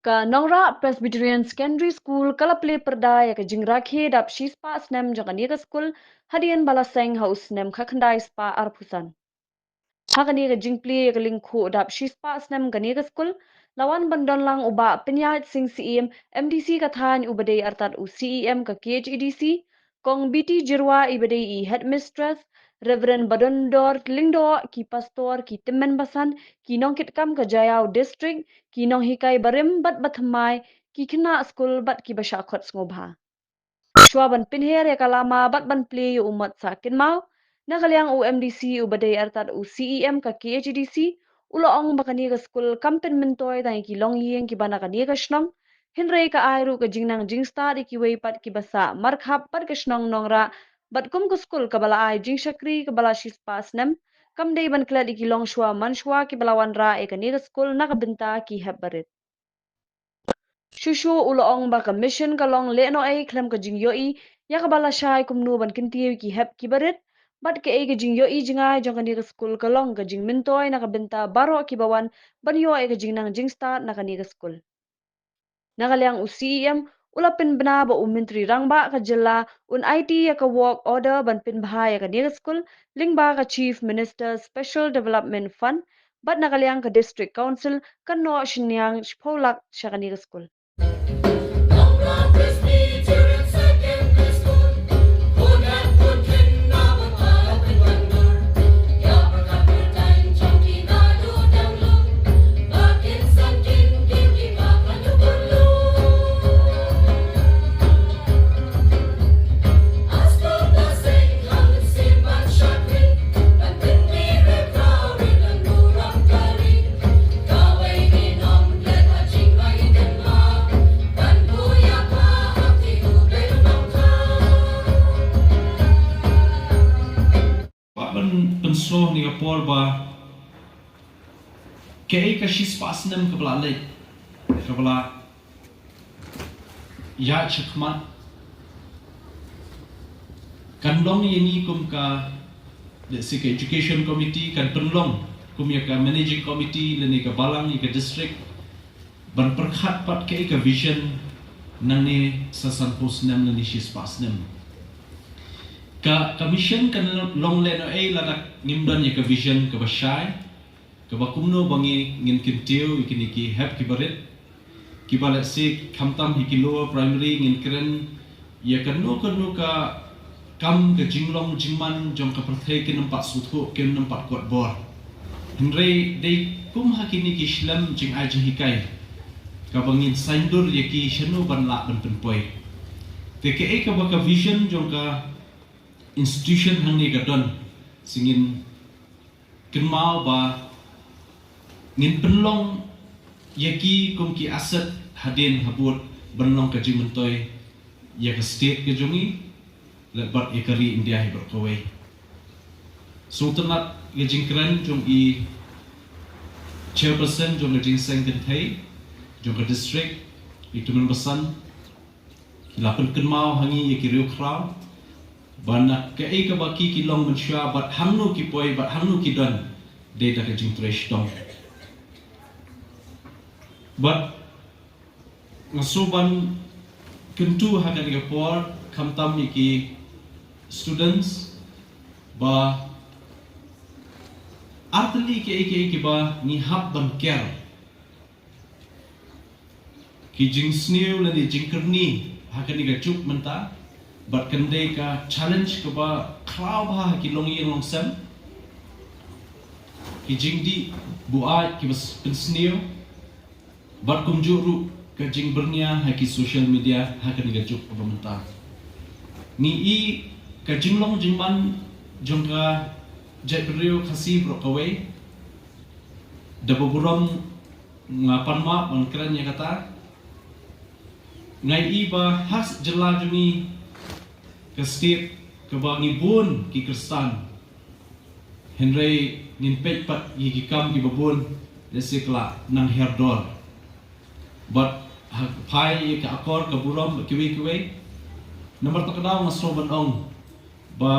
Ka Nongra Presbyterian Secondary School kalaple perda ya ka jingrakhe dap shispa snem jangani ka school hadian balaseng haus nem khakhandai spa arpusan. Hakani ka jingpli ya ka lingkhu dap shispa snem gani ka school lawan bandon lang uba penyat sing CEM MDC ka than ubadei artat u CEM ka KHEDC kong BT Jirwa ibadei I headmistress Reverend Badondor Lingdo ki pastor ki Timmen Basan ki nongkit kam ka Jayau district ki nong hikai barim bat bathamai ki kina school bat ki basha khot ngobha. Shwaban pinher ya kalama bat ban play yu umat sakin mau nagalyang UMDC ubadei artat u CEM ka KHDC ulo ong bakani ka school kampen mentoy tang ki long yeng ki bana ka ka shnong hinrei ka airu ka jingnang jingsta di ki wei pat ki basa markhap pat ka shnong nongra bat kum ku school ka bala ai jing shakri ka bala shis pas nem kam dei ban kla di ki long shwa man shwa ki balawan ra e ka ka school na ka binta ki heb barit Shushu uloong ba ka mission ka long le no ay klem ka jing yoi ya ka bala shai kum nu ban kintiyo ki hep ki barit bat ka ay ka jing yoi jingai jong ka ni ka school ka long ka jing mintoy na ka benta baro ki bawan ban yo ay ka jing nang jing start na ka ni ka school nagalyang u CEM ulapin bna ba umintri rangba ka jilla un IT ya ka work order ban pin bha ya ka ni ka school lingba ka chief minister special development fund bat nagalyang ka district council kan no shinyang shpolak shakani ka school Penslo ni kapor ba kay ka shis pasnem kabla le kabla ya chakmat kan long yani kum ka the sik education committee kan penlong kum ya ka managing committee le ni ka balang ni ka district ban perkhat pat kay ka vision nang ni sasan posnem ni shis pasnem ka mission kan long le no ay ladak nimdan ya ka vision ka bashay ka bakumno bangi ngin kintiu ikini ki heb ki barit ki balat se kamtam hiki lower primary ngin kren ya kan no ka kam ka jinglong jingman jong ka prathai ki nampak suthu ki nampak kot bor hinrei dei kum hakini ki islam jing aja hikai ka bangin saindur ya ki shanu ban la ban penpoi te ke ka baka vision jong ka institution hang ni gadon singin kenmau ba ngin penlong yaki kum ki asset hadin habut benlong ka jimentoy ya ka state ke jongi lebat ikari india hibat kawai so tenat ya jingkran jong I chairperson jong jing seng kentai jong ka district itu membesan lapan kenmau hangi yaki riu kraw bana ke ai ka baki ki long mensha bat hangnu ki poi bat hangnu ki don de ta ka jing trash dong but ngasuban kentu hakan ka por kamtam ki students ba artli ki ba ni hab ban ker ki jing snew la ni jing kerni hakan ka chup menta but kandai ka challenge ka ba kraw ba ki long yeng long sem ki jingdi buat ki bas pensneo but kumjuru ka jing bernia ha ki social media ha ka ni juk ba menta ni I ka jinglong jingman jongka jebrio khasi bro kawai daboburam ngapan ma mangkran ya kata ngai I ba has jela juni ke state ke bangi bun ki kristan henry nin pet pat yi kam ki babun lesikla nang herdor but pai ka akor ka buram kiwi nomor takdaw ngaso banong ba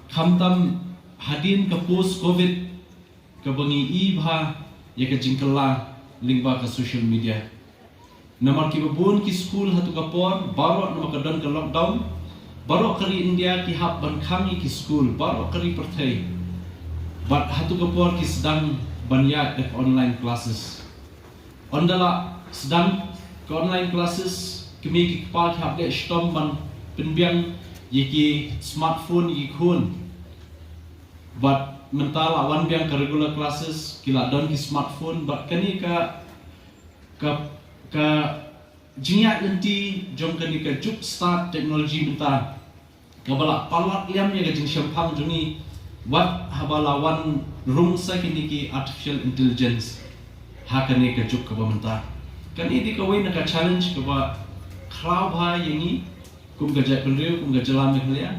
khamtam hadin ka post covid ka bangi I bha ya ka jingkala lingba ka social media Namar ki babun ki school hatu kapor baru nama kadon ke lockdown baru kari India ki hap ban kami ki school baru kari pertai bat hatu kapor ki sedang banyak ke online classes ondala sedang ke online classes kami ki kepal ki hap de stom ban penbiang yiki smartphone yiki khun bat mentala wan biang ke regular classes kila don ki smartphone bat kani ka jingat nanti jom kani ka juk start teknologi bentar kabala palat liam ya gajing syampang juni wat habala wan rung sa kini ki artificial intelligence ha kani ka juk ka bentar kani di ka wei na ka challenge ka ba kraw bha yangi kum ga jai penriu kum ga jalam mekhlia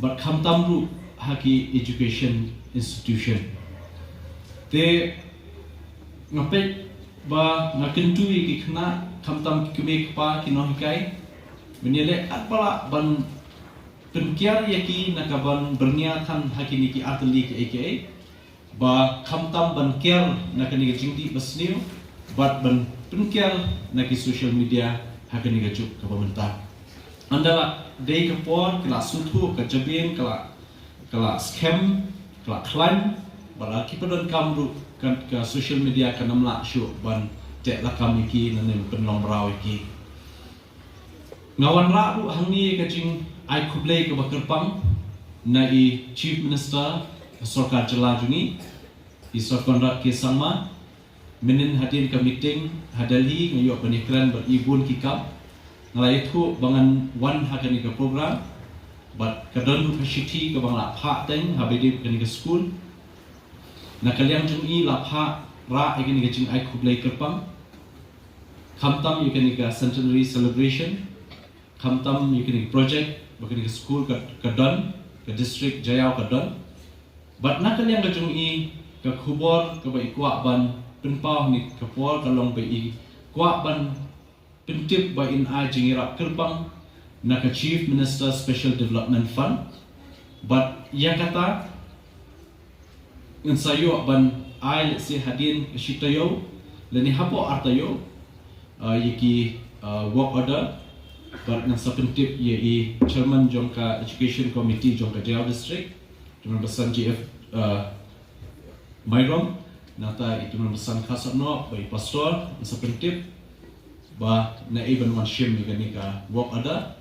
but kham tam ru ha ki education institution te ngapet ba ngakentui ki khna khamtam ki kume kpa ki no hikai menile atpala ban penkiar yaki nakaban bernia than hakini ki atli ki aka ba khamtam ban kiar nakani ki jingdi basniu bat ban penkiar naki social media hakani ki juk ka pemerintah andala dei ka por kala sutu ka jabin kala scam kala clan bala ki pedon kamru kan ke social media kan namla syu ban tek lakam iki nanem penlong raw iki ngawan ra ru hangni ka jing ai khublei ka bakerpang na i chief minister sarkar jela juni i sarkonra ke sama menin hadin ka meeting hadali ngayo penikran ber ibun kikap ngalai thu bangan wan hakani ka program but kadon ka shiti ka bangla pha teng habedi ka ni ka school na kaliang jung i lapha ra igini gaching ai khublai kerpang khamtam igini ka centenary celebration khamtam igini project bagini school ka don ka district jayau ka don but na kaliang gachung i ka khubor ka bai kwa ban penpau ni ka por ka long bai i kwa ban pentip ba in ai jingira kerpang na ka chief minister special development fund but ya kata ensayo ban ai si hadin shitayo leni hapo artayo yiki work order but na sapentip ye i chairman jongka education committee jongka Jayau district dengan besan GF Mairom nata itu besan khasno bai pastor sapentip ba na even one shim ni ka work order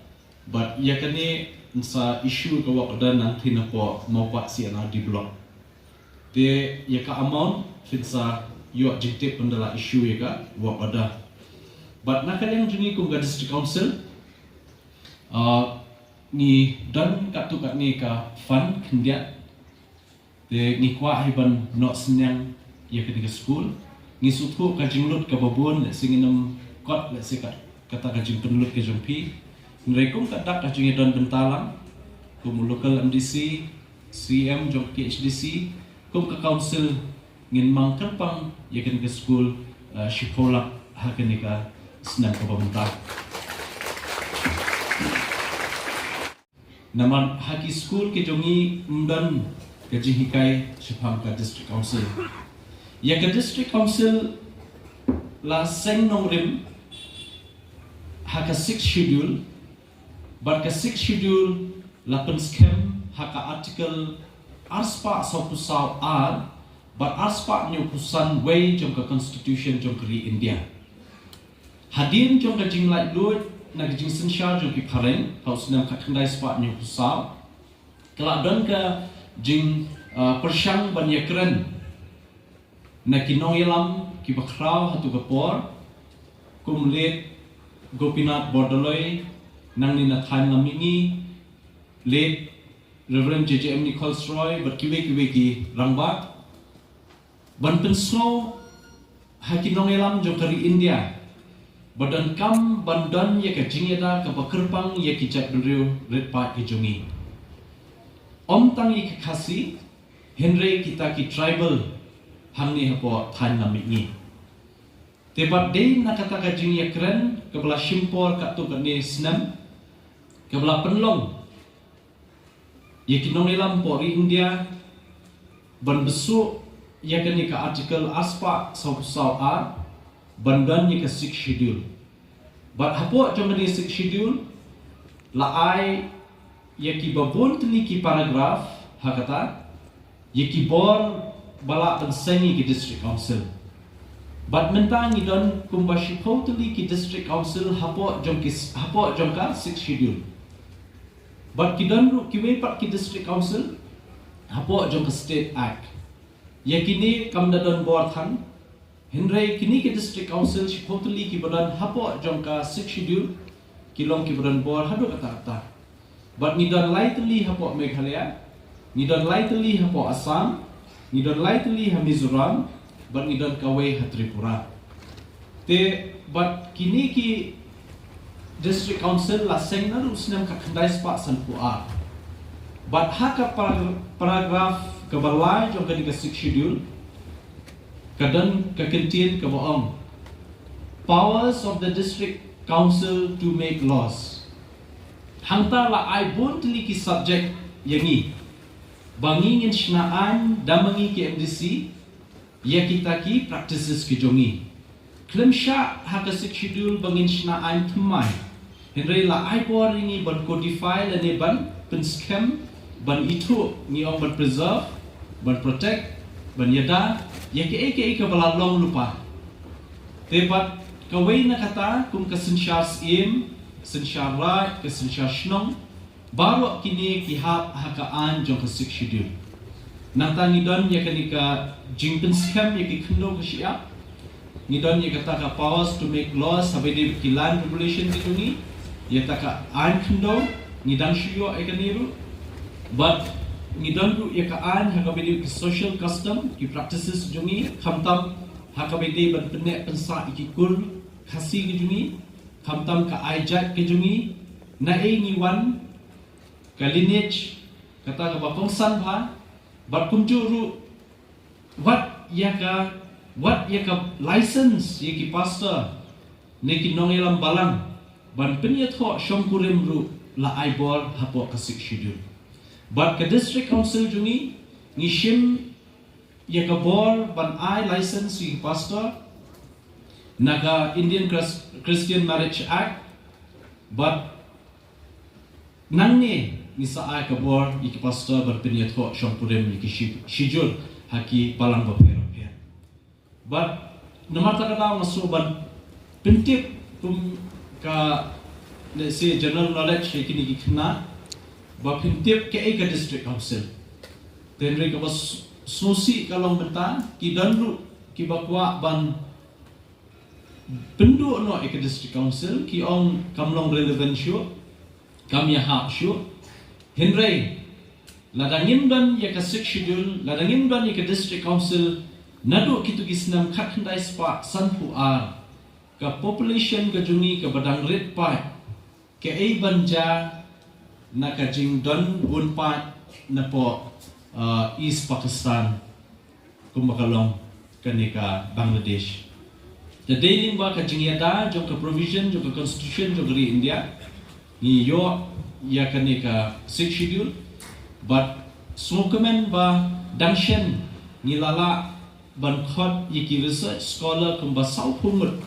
but yakani sa issue ka work order nang thinapo maupa si ana develop te yaka amount fitsa yo jikte pendala issue yaka work order but nakaliang juni kum ga district council ni dan katu kat ni ka fund kendia te ni kwa hiban no senyang ya ketika school ni sutu ka jinglut ka babun le singinam kot le sikat kata ka jing penulut ke jumpi nrekum kata ka jing don bentalang kum local MDC CM jok HDC kum ka council ngin mang kerpang yakin ke school shipolak hakan ka senang ka pemerintah naman haki school ke jongi mdan ke jihikai shipang ka district council ya ke district council la seng nongrim haka 6 schedule but ka 6 schedule la pen scam haka article arspa sopusau ar but arspa nyu pusan way jong ka constitution jong kri India hadin jong ka jinglai lut na ka jing sensha jong ki phareng haus nam ka khandai spa nyu pusau kala don ka jing persyang ban yakran na kinong yalam ki bakrau hatu kapor kumlet Gopinath Bordoloi nang ni na thain lamingi late Reverend JJM Nichols Roy berkiwe ki rangba ban penslo hakinong elam jokari India badan kam bandan ye ka jingeda ka bakerpang ye ki chat beriu red part ki jongi om tang ye khasi Henry kita ki tribal hamni hapo than nami tebat dei na kata ka jing ye kren ka bala shimpor ka tu ka ni snam ka bala penlong yakinong ilam pori India ban besu yakani ka artikel aspa sau ar bandan ni ka 6 schedule But hapo jong ni six schedule la ai yaki babon tni ki paragraph hakata yaki bor bala pensengi ki district council. But mentang ni don kumbashi totally ki district council hapo jong ka six schedule. But ki don ru ki we pat ki district council hapo jong ka state act. Yakini kam don bor than Henry kini ke district council totally ki badan hapo jong ka six schedule kilong ki badan bor hado kata. But ni don lightly hapo Meghalaya, ni don lightly hapo Assam, ni don lightly ha Mizoram, but ni don kaway ha Tripura. But kini ki district council la seng na usnam ka khandai spa san puar. But haka paragraph kabalai jong ka six schedule kadang kekentin kebaong powers of the district council to make laws. Hangta la ai bon tili ki subject yangi bangingin shnaan damangi ki MDC ya kita ki practices ki jongi. Klemsha haka six schedule bangin shnaan thmai. Henry la ai por ringi ban codify la ne ban pen scam ban itu ni ong ban preserve ban protect ban yada ya ke balalong lupa. Tepat kawai na kata kum kesensyar sim, sensyar right, kesensyar shnong, baru kini kihap hakaan jong ke six schedule. Nata ngidon ya kenika jingpen scam ya ki kendo ke siap. Ngidon ya kata ka powers to make laws sampai di land regulation gitu ni. Ya taka an kendo ngidang shio ekaniru. But ngidon ru ya kaan hakabedi social custom ki practices jungi khamtam hakabedi ban penek pensa ikikul khasi ki jungi khamtam ka aijat ki jungi na e ngiwan ka lineage kata ka bapong san bha bat kumjuru what ya ka license ye ki pastor ne ki nongelam balang ban penyet ho shongkurim ru la aibor hapo ka six schedule. But ke district council jungi ngishim ya ka bor ban I license yi pastor naga Indian Christian Marriage Act but nangne ni sa ai ka bor yi pastor ban penyet ho shongpurem yi schedule haki palang ba pero. But nomor takata masu ban pentip tum ka let's say general knowledge kini ki khna ba pintip ke ka district council then re ka bas sosi kalong benta ki danru ki bakwa ban pendu no ka district council ki ong kamlong relevant show kam ya ha show henry ladangin ban ya ka six schedule ladangin ban ya ka district council nadu kitu gisnam khatndai spa sanpu ar ka population ka jungi ka badang red pa ke ai banja na kajing don unpat na po East Pakistan kumakalong kanika Bangladesh. The daily ba kajing yada jong ka provision jong ka constitution jong ri India ni yo ya kanika six schedule but smokemen ba dangshen ni lala ban khot yiki research scholar kumba sau pungut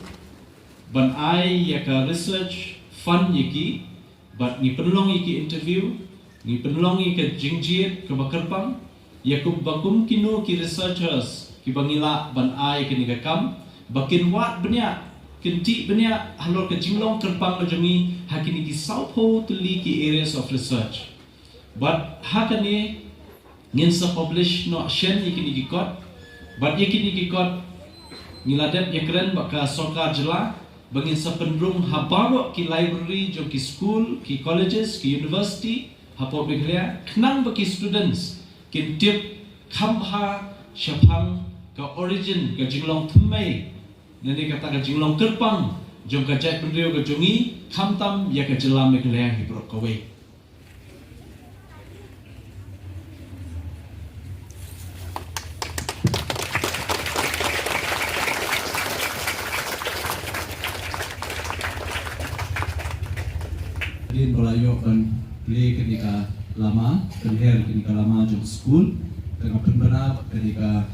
ban ai ya ka research fund yiki but ni penlong iki interview ni penlong iki jingjit ke bakarpang yakub bakum kinu ki researchers ki bangila ban ai ki nigakam bakin wat benya kinti benya halor ke jinglong kerpang ke jami hakini ki saupo to li ki areas of research but hakani ngin sa publish no shen iki nigikot but iki nigikot niladet yakren baka soka jela bangin sa pendrung habaro ki library jo ki school ki colleges ki university hapo Meghalaya knang baki students kin tip khamha shapang ka origin ka jinglong thmai nani kata ka jinglong kerpang jong ka jai pendrio ka jongi khamtam ya ka jela Meghalaya hi bro kawe Din balayo kan play ketika lama, penher ketika lama jom school, tengah penberap ketika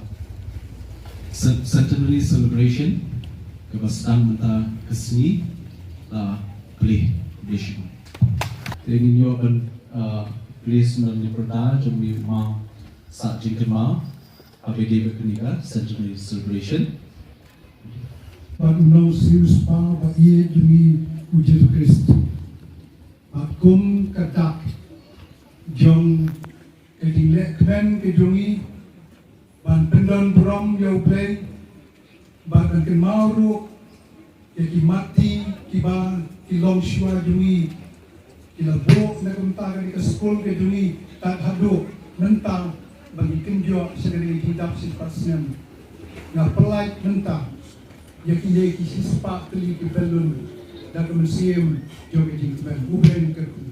centenary celebration, kebastan menta kesini, play basic. Training yo ban place man ni perda jami ma sa jingkema abede beknika centenary celebration. Pak Unau Sius Pa Pak Ye Jumi Ujitu Kristi Pak Kum Katak Jong Kedinglek Kven Kedungi Ban Pendon Brom Yau Play Ban Angkin Mauru Yaki Mati Kiba Kilong Shua Jumi Kilabo Nakumta Kani Keskul Kedungi Tak Hadu Mentang Bagi Kenjo Segeri Hidap Sipasnya Nga Pelai Mentang Yaki sispa kali ke belun dan museum jogi jingkban ubren kerku